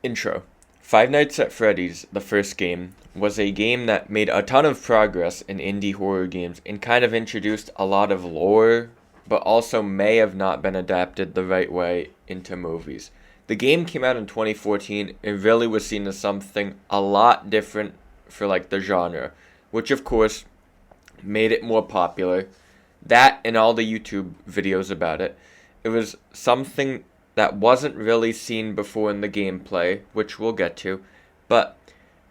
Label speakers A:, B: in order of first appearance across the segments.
A: Intro. Five Nights at Freddy's, the first game, was a game that made a ton of progress in indie horror games and kind of introduced a lot of lore, but also may have not been adapted the right way into movies. The game came out in 2014 and really was seen as something a lot different for the genre, which of course made it more popular. That and all the YouTube videos about it. It was something that wasn't really seen before in the gameplay, which we'll get to, but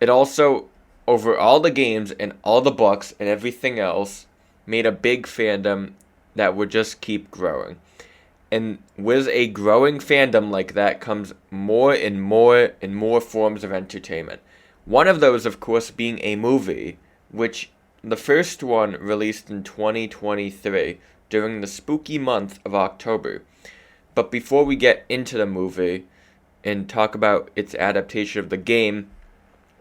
A: it also, over all the games and all the books and everything else, made a big fandom that would just keep growing. And with a growing fandom like that comes more and more and more forms of entertainment. One of those, of course, being a movie, which the first one released in 2023 during the spooky month of October. But before we get into the movie and talk about its adaptation of the game,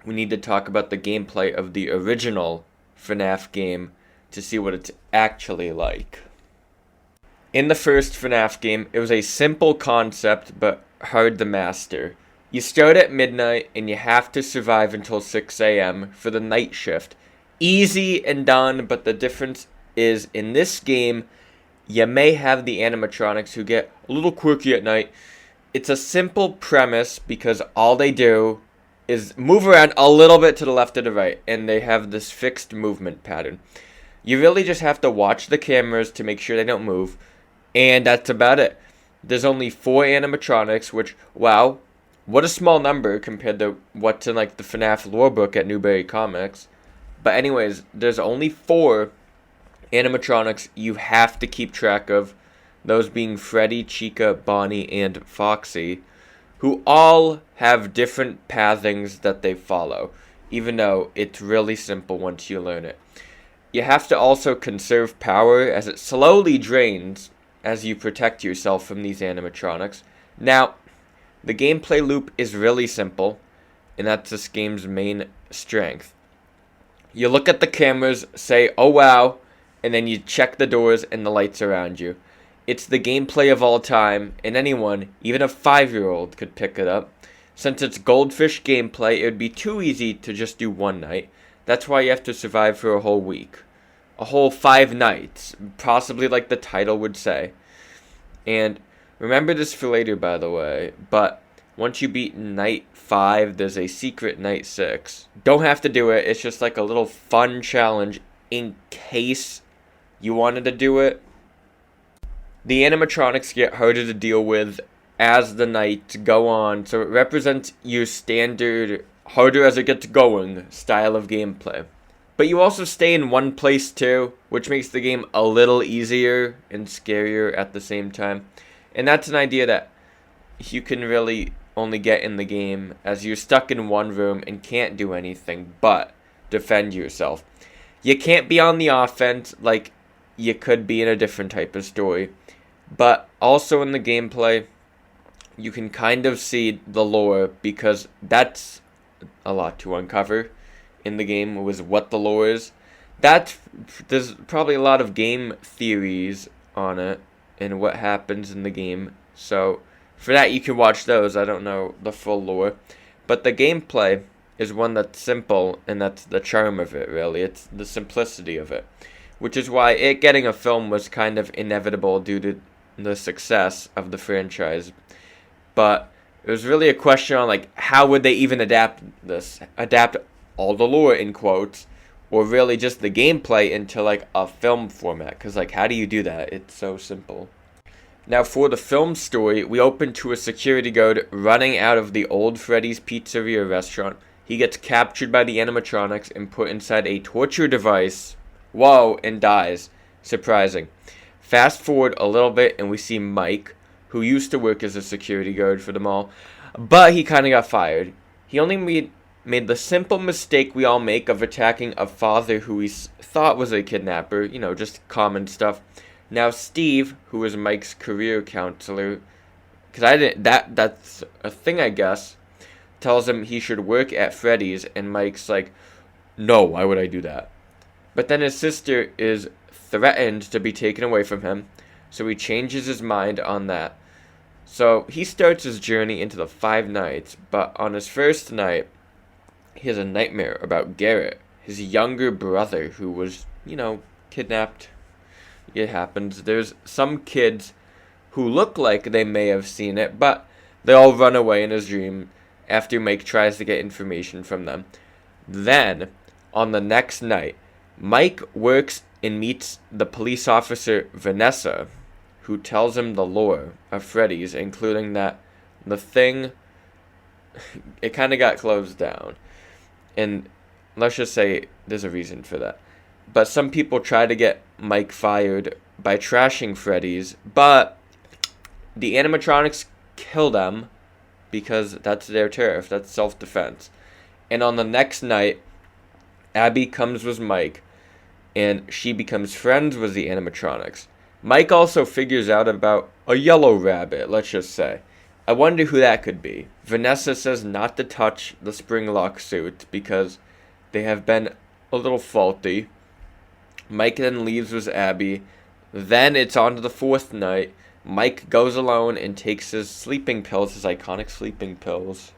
A: we need to talk about the gameplay of the original FNAF game to see what it's actually like. In the first FNAF game, it was a simple concept but hard to master. You start at midnight and you have to survive until 6 a.m. for the night shift. Easy and done, but the difference is in this game, you may have the animatronics who get a little quirky at night. It's a simple premise because all they do is move around a little bit to the left or the right, and they have this fixed movement pattern. You really just have to watch the cameras to make sure they don't move, and that's about it. There's only 4 animatronics, which, wow, what a small number compared to what's in the FNAF lore book at Newberry Comics. But anyways, there's only 4 animatronics you have to keep track of, those being Freddy, Chica, Bonnie, and Foxy, who all have different pathings that they follow, even though it's really simple once you learn it. You have to also conserve power as it slowly drains as you protect yourself from these animatronics. Now, the gameplay loop is really simple, and that's this game's main strength. You look at the cameras, say, "Oh wow," and then you check the doors and the lights around you. It's the gameplay of all time, and anyone, even a 5-year-old, could pick it up. Since it's goldfish gameplay, it would be too easy to just do one night. That's why you have to survive for a whole week. A whole 5 nights, possibly like the title would say. And remember this for later, by the way, but once you beat night 5, there's a secret night 6. Don't have to do it, it's just like a little fun challenge in case you wanted to do it. The animatronics get harder to deal with as the nights go on, so it represents your standard harder as it gets going style of gameplay. But you also stay in one place too, which makes the game a little easier and scarier at the same time. And that's an idea that you can really only get in the game, as you're stuck in one room and can't do anything but defend yourself. You can't be on the offense like you could be in a different type of story. But also in the gameplay, you can kind of see the lore, because that's a lot to uncover in the game, was what the lore is. There's probably a lot of game theories on it and what happens in the game. So for that, you can watch those. I don't know the full lore. But the gameplay is one that's simple, and that's the charm of it, really. It's the simplicity of it. Which is why it getting a film was kind of inevitable due to the success of the franchise. But it was really a question on, how would they even adapt this? Adapt all the lore, in quotes, or really just the gameplay into, a film format. Because, how do you do that? It's so simple. Now, for the film story, we open to a security guard running out of the old Freddy's Pizzeria restaurant. He gets captured by the animatronics and put inside a torture device. Whoa, and dies. Surprising. Fast forward a little bit and we see Mike, who used to work as a security guard for the mall, but he kind of got fired. He only made the simple mistake we all make of attacking a father who he thought was a kidnapper, just common stuff. Now Steve, who was Mike's career counselor, because that's a thing I guess, tells him he should work at Freddy's, and Mike's like, "No, why would I do that?" But then his sister is threatened to be taken away from him, so he changes his mind on that. So he starts his journey into the Five Nights, but on his first night, he has a nightmare about Garrett, his younger brother, who was, kidnapped. It happens. There's some kids who look like they may have seen it, but they all run away in his dream after Mike tries to get information from them. Then, on the next night, Mike works and meets the police officer Vanessa, who tells him the lore of Freddy's, including that the thing, it kind of got closed down. And let's just say there's a reason for that. But some people try to get Mike fired by trashing Freddy's, but the animatronics kill them because that's their turf, that's self-defense. And on the next night, Abby comes with Mike, and she becomes friends with the animatronics. Mike also figures out about a yellow rabbit, let's just say. I wonder who that could be. Vanessa says not to touch the spring lock suit because they have been a little faulty. Mike then leaves with Abby. Then it's on to the fourth night. Mike goes alone and takes his sleeping pills, his iconic sleeping pills.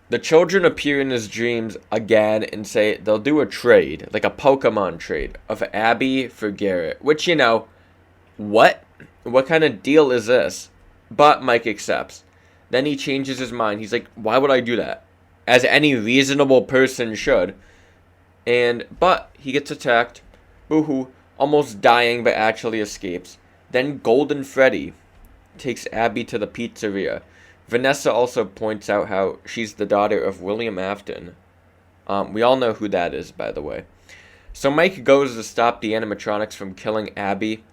A: The children appear in his dreams again and say they'll do a trade, like a Pokemon trade, of Abby for Garrett. Which, what? What kind of deal is this? But Mike accepts. Then he changes his mind. He's like, why would I do that? As any reasonable person should. But he gets attacked. Boo-hoo. Almost dying, but actually escapes. Then Golden Freddy takes Abby to the pizzeria. Vanessa also points out how she's the daughter of William Afton. We all know who that is, by the way. So Mike goes to stop the animatronics from killing Abby.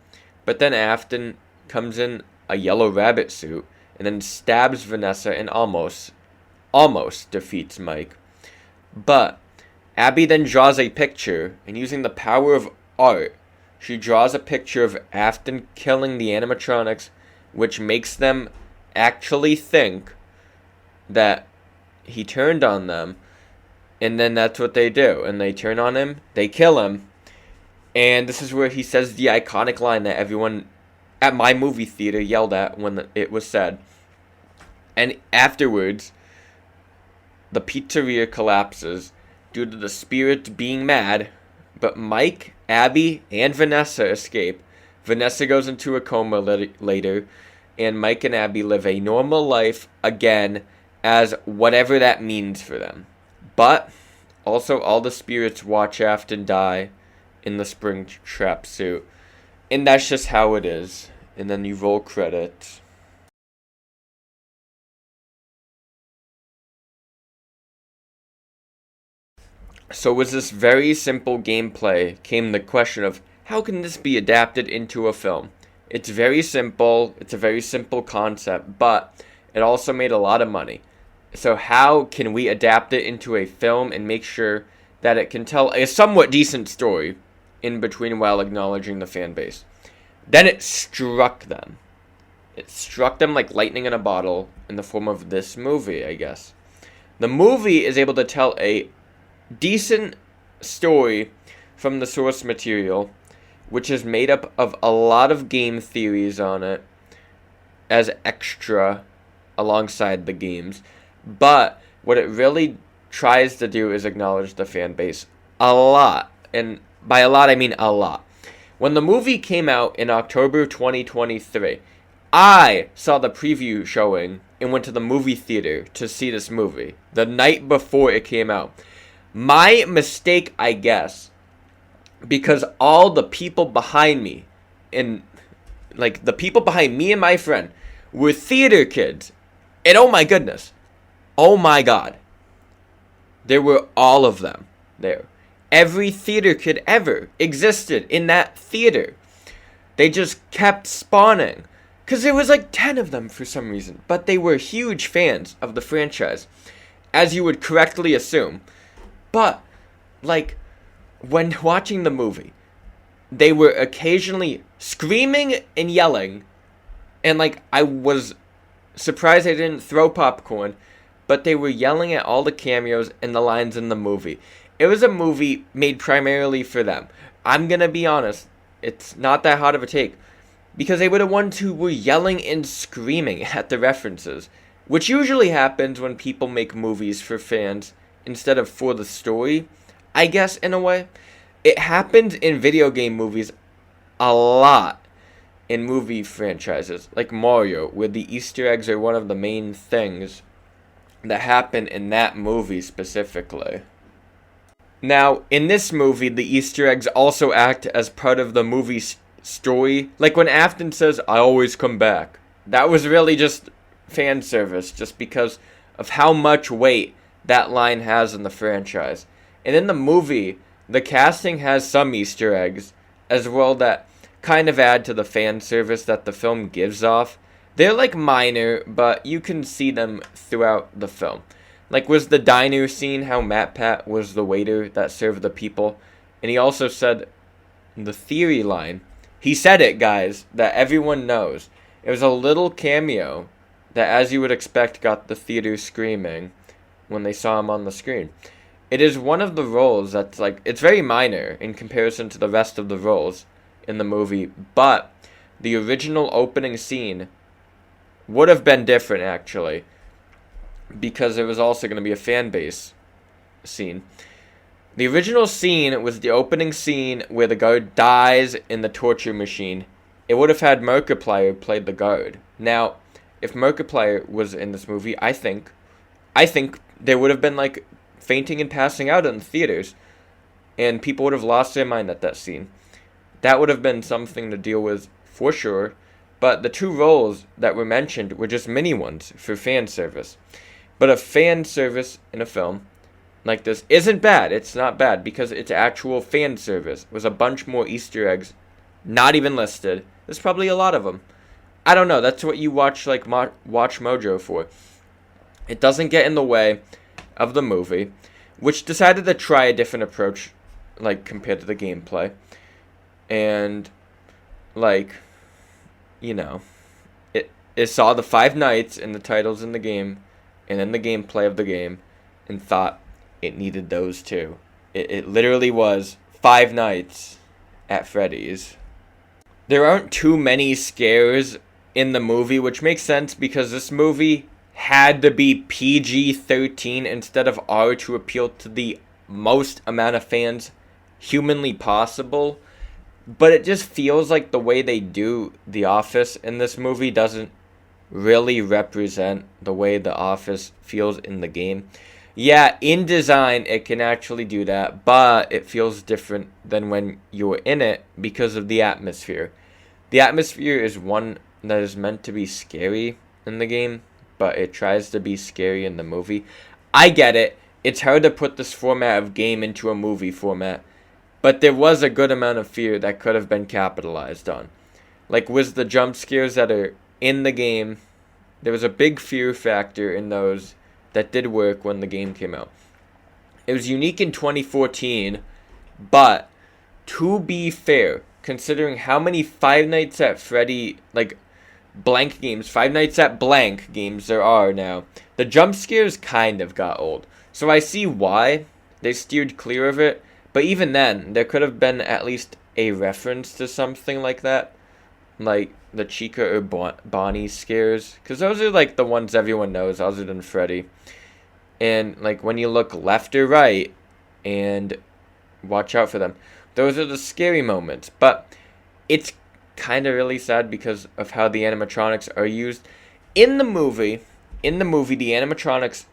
A: But then Afton comes in a yellow rabbit suit and then stabs Vanessa and almost defeats Mike. But Abby then draws a picture, and using the power of art, she draws a picture of Afton killing the animatronics, which makes them actually think that he turned on them. And then that's what they do. And they turn on him, they kill him. And this is where he says the iconic line that everyone at my movie theater yelled at when it was said. And afterwards, the pizzeria collapses due to the spirits being mad. But Mike, Abby, and Vanessa escape. Vanessa goes into a coma later. And Mike and Abby live a normal life again, as whatever that means for them. But also all the spirits watch Afton die in the spring trap suit. And that's just how it is. And then you roll credits. So with this very simple gameplay came the question of how can this be adapted into a film? It's very simple, it's a very simple concept, but it also made a lot of money. So how can we adapt it into a film and make sure that it can tell a somewhat decent story in between while acknowledging the fan base? Then it struck them. It struck them like lightning in a bottle in the form of this movie, I guess. The movie is able to tell a decent story from the source material, which is made up of a lot of game theories on it as extra alongside the games. But what it really tries to do is acknowledge the fan base a lot. And by a lot, I mean a lot. When the movie came out in October 2023, I saw the preview showing and went to the movie theater to see this movie the night before it came out. My mistake, I guess, because all the people behind me, and like the people behind me and my friend, were theater kids. And oh my goodness, oh my god, there were all of them there. Every theater kid ever existed in that theater. They just kept spawning. Because there was like 10 of them for some reason. But they were huge fans of the franchise, as you would correctly assume. But, like, when watching the movie, they were occasionally screaming and yelling. And, like, I was surprised they didn't throw popcorn. But they were yelling at all the cameos and the lines in the movie. It was a movie made primarily for them. I'm gonna be honest, it's not that hot of a take. because they were the ones who were yelling and screaming at the references, which usually happens when people make movies for fans instead of for the story, I guess, in a way. It happens in video game movies a lot in movie franchises, like Mario, where the Easter eggs are one of the main things that happen in that movie specifically. Now, in this movie, the Easter eggs also act as part of the movie's story. Like when Afton says, "I always come back." That was really just fan service, just because of how much weight that line has in the franchise. And in the movie, the casting has some Easter eggs as well that kind of add to the fan service that the film gives off. They're like minor, but you can see them throughout the film. Like was the diner scene how Matt Pat was the waiter that served the people. And he also said the theory line. He said it, guys, that everyone knows. It was a little cameo that, as you would expect, got the theater screaming when they saw him on the screen. It is one of the roles that's like, it's very minor in comparison to the rest of the roles in the movie, but the original opening scene would have been different, actually, because it was also going to be a fan base scene. The original scene was the opening scene where the guard dies in the torture machine. It would have had Markiplier played the guard. Now, if Markiplier was in this movie, I think there would have been like fainting and passing out in the theaters, and people would have lost their mind at that scene. That would have been something to deal with for sure, but the two roles that were mentioned were just mini ones for fan service. But a fan service in a film like this isn't bad. It's not bad because it's actual fan service. It was a bunch more Easter eggs, not even listed. There's probably a lot of them. I don't know. That's what you watch like Watch Mojo for. It doesn't get in the way of the movie, which decided to try a different approach, like compared to the gameplay, and like, you know, it saw the Five Nights in the titles in the game and in the gameplay of the game, and thought it needed those too. It literally was Five Nights at Freddy's. There aren't too many scares in the movie, which makes sense because this movie had to be PG-13 instead of R to appeal to the most amount of fans humanly possible. But it just feels like the way they do The Office in this movie doesn't really represent the way The Office feels in the game. Yeah, in design it can actually do that, but it feels different than when you're in it because of the atmosphere. The atmosphere is one that is meant to be scary in the game, but it tries to be scary in the movie. I get it. It's hard to put this format of game into a movie format, but there was a good amount of fear that could have been capitalized on. Like, with the jump scares that are in the game, there was a big fear factor in those that did work when the game came out. It was unique in 2014, but to be fair, considering how many Five Nights at Freddy, like, blank games, Five Nights at blank games there are now, the jump scares kind of got old. So I see why they steered clear of it, but even then, there could have been at least a reference to something like that, like the Chica or Bonnie scares, because those are like the ones everyone knows other than Freddy. And like when you look left or right and watch out for them, those are the scary moments. But it's kind of really sad because of how the animatronics are used in the movie. In the movie, the animatronics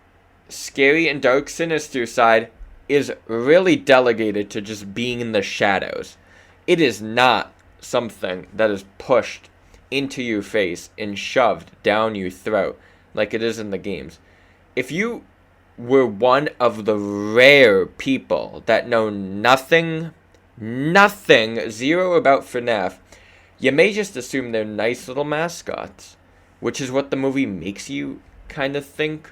A: scary and dark sinister side is really delegated to just being in the shadows. It is not something that is pushed into your face and shoved down your throat like it is in the games. If you were one of the rare people that know nothing, zero about FNAF, you may just assume they're nice little mascots, which is what the movie makes you kind of think,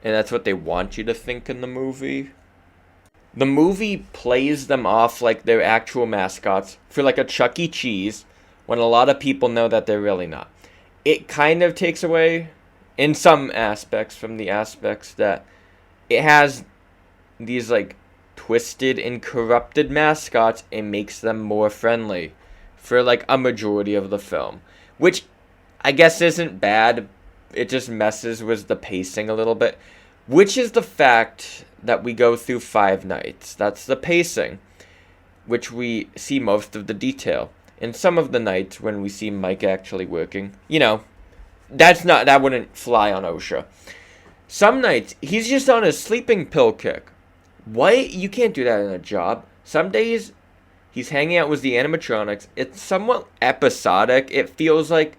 A: and that's what they want you to think in the movie. The movie plays them off like they're actual mascots for like a Chuck E. Cheese, when a lot of people know that they're really not. It kind of takes away, in some aspects, from the aspects that it has these like twisted and corrupted mascots and makes them more friendly for like a majority of the film. which I guess isn't bad. It just messes with the pacing a little bit, which is the fact that we go through 5 nights. That's the pacing, which we see most of the detail. In some of the nights when we see Mike actually working, that wouldn't fly on OSHA. Some nights he's just on a sleeping pill kick. What? You can't do that in a job. Some days he's hanging out with the animatronics. It's somewhat episodic, it feels like,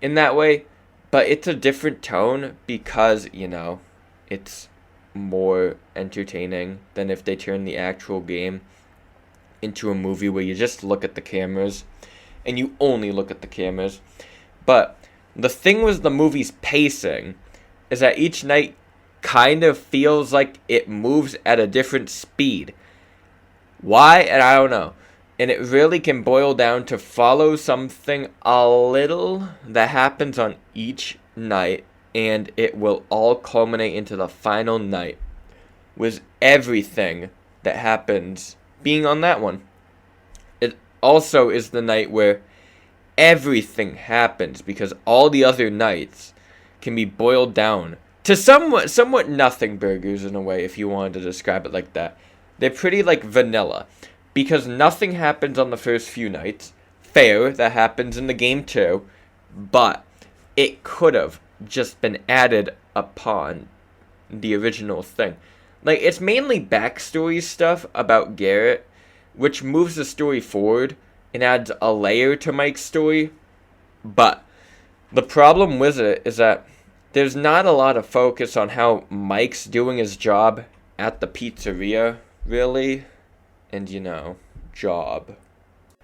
A: in that way. But it's a different tone because, it's more entertaining than if they turn the actual game into a movie where you just look at the cameras. And you only look at the cameras. But the thing with the movie's pacing is that each night kind of feels like it moves at a different speed. Why? And I don't know. And it really can boil down to follow something a little that happens on each night, and it will all culminate into the final night with everything that happens being on that one. It also is the night where everything happens because all the other nights can be boiled down to somewhat nothing burgers in a way, if you wanted to describe it like that. They're pretty like vanilla. Because nothing happens on the first few nights. Fair, that happens in the game too. But it could have just been added upon the original thing. Like, it's mainly backstory stuff about Garrett, which moves the story forward and adds a layer to Mike's story. But the problem with it is that there's not a lot of focus on how Mike's doing his job at the pizzeria, really. And job.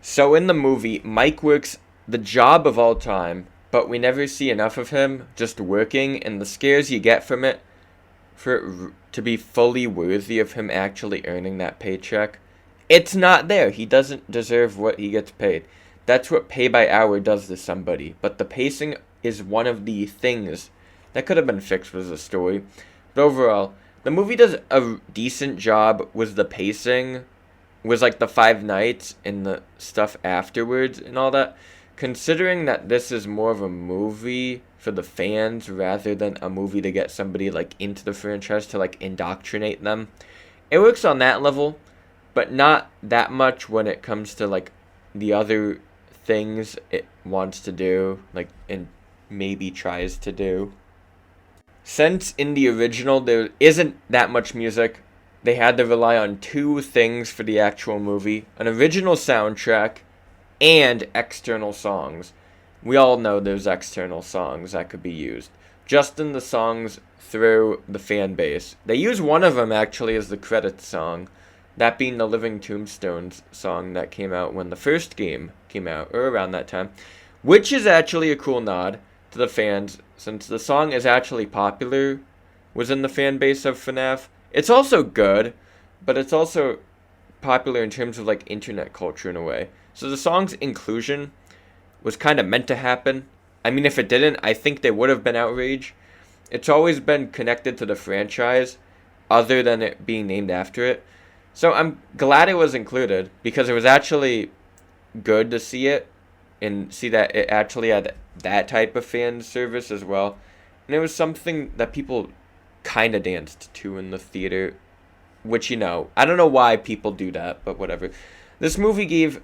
A: So in the movie, Mike works the job of all time, but we never see enough of him just working, and the scares you get from it for it to be fully worthy of him actually earning that paycheck, it's not there. He doesn't deserve what he gets paid. That's what pay by hour does to somebody, but the pacing is one of the things that could have been fixed with the story. But overall, the movie does a decent job with the pacing, was like the 5 nights and the stuff afterwards and all that. Considering that this is more of a movie for the fans rather than a movie to get somebody like into the franchise to like indoctrinate them, it works on that level, but not that much when it comes to like the other things it wants to do, like, and maybe tries to do. Since in the original there isn't that much music, they had to rely on 2 things for the actual movie: an original soundtrack and external songs. We all know there's external songs that could be used. Just in the songs through the fan base. They use one of them actually as the credits song, that being the Living Tombstones song that came out when the first game came out, or around that time, which is actually a cool nod to the fans, since the song is actually popular within the fan base of FNAF. It's also good, but it's also popular in terms of like internet culture in a way. So the song's inclusion was kind of meant to happen. I mean, if it didn't, I think there would have been outrage. It's always been connected to the franchise, other than it being named after it. So I'm glad it was included, because it was actually good to see it, and see that it actually had that type of fan service as well. And it was something that people kind of danced to in the theater, which, I don't know why people do that, but whatever. This movie gave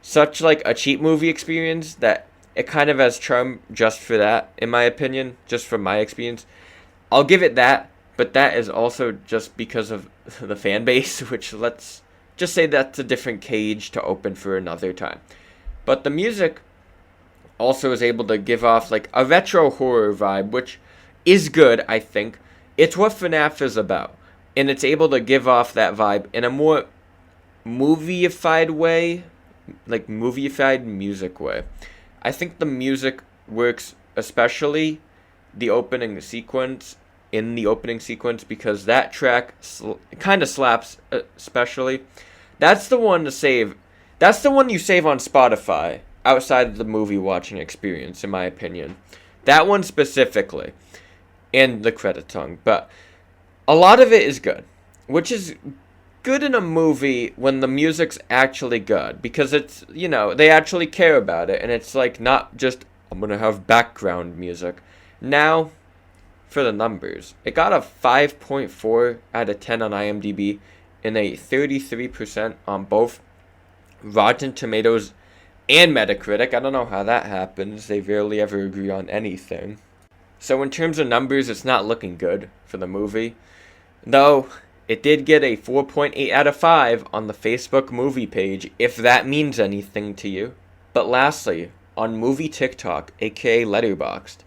A: such like a cheap movie experience that it kind of has charm just for that, in my opinion, just from my experience. I'll give it that, but that is also just because of the fan base, which, let's just say that's a different cage to open for another time. But the music also is able to give off like a retro horror vibe, which is good, I think. It's what FNAF is about, and it's able to give off that vibe in a more movie-ified way, like movie-ified music way. I think the music works, especially the opening sequence, because that track kind of slaps, especially. That's the one to save. That's the one you save on Spotify, outside of the movie watching experience, in my opinion. That one specifically. And the credit song, but a lot of it is good, which is good in a movie when the music's actually good, because it's, they actually care about it, and it's like not just, I'm gonna have background music. Now, for the numbers, it got a 5.4 out of 10 on IMDb and a 33% on both Rotten Tomatoes and Metacritic. I don't know how that happens. They rarely ever agree on anything. So in terms of numbers, it's not looking good for the movie. Though, it did get a 4.8 out of 5 on the Facebook movie page, if that means anything to you. But lastly, on Movie TikTok, aka Letterboxd,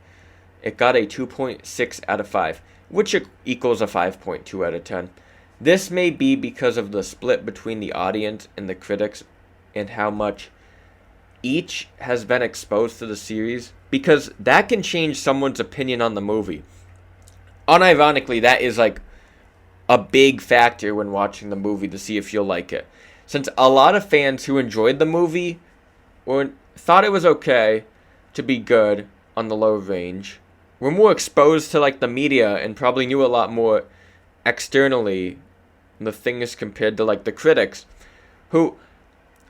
A: it got a 2.6 out of 5, which equals a 5.2 out of 10. This may be because of the split between the audience and the critics and how much each has been exposed to the series, because that can change someone's opinion on the movie. Unironically, that is like a big factor when watching the movie to see if you'll like it. Since a lot of fans who enjoyed the movie or thought it was okay to be good on the low range were more exposed to like the media and probably knew a lot more externally the things compared to like the critics who,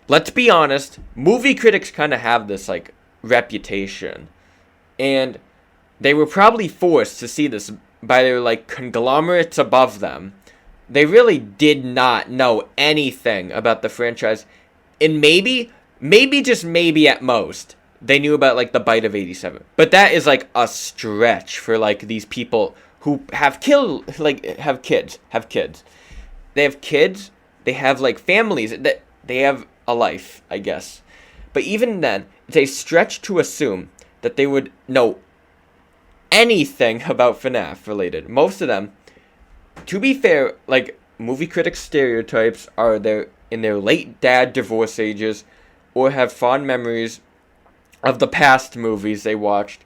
A: let's be honest, movie critics kind of have this like reputation, and they were probably forced to see this by their like conglomerates above them. They really did not know anything about the franchise, and maybe just maybe at most they knew about like the Bite of 87. But that is like a stretch for like these people who have kids. They have kids, they have like families, that they have a life, I guess. But even then, it's a stretch to assume that they would know anything about FNAF related. Most of them, to be fair, like movie critics stereotypes are in their late dad divorce ages or have fond memories of the past movies they watched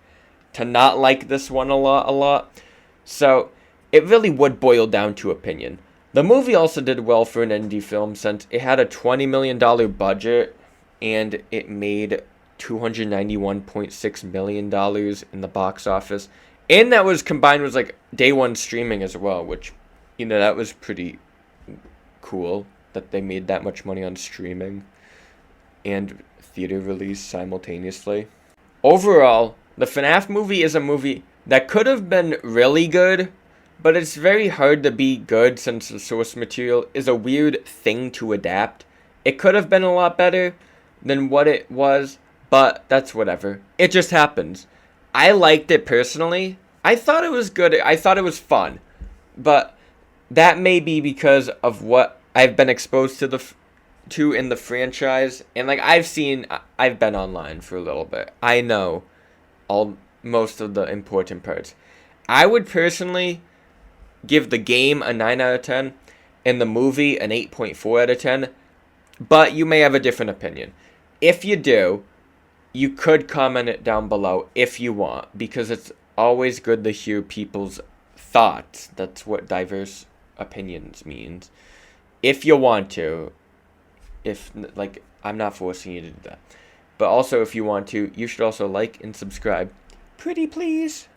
A: to not like this one a lot. So it really would boil down to opinion. The movie also did well for an indie film since it had a $20 million budget and it made $291.6 million in the box office. And that was combined with like day one streaming as well, which, that was pretty cool that they made that much money on streaming and theater release simultaneously. Overall, the FNAF movie is a movie that could have been really good, but it's very hard to be good since the source material is a weird thing to adapt. It could have been a lot better than what it was, but that's whatever. It just happens. I liked it personally. I thought it was good. I thought it was fun. But that may be because of what I've been exposed to in the franchise. And like I've been online for a little bit. I know most of the important parts. I would personally give the game a 9 out of 10 and the movie an 8.4 out of 10. But you may have a different opinion. If you do, you could comment it down below if you want, because it's always good to hear people's thoughts. That's what diverse opinions means. If you want to. If, like, I'm not forcing you to do that. But also, if you want to, you should also like and subscribe. Pretty please.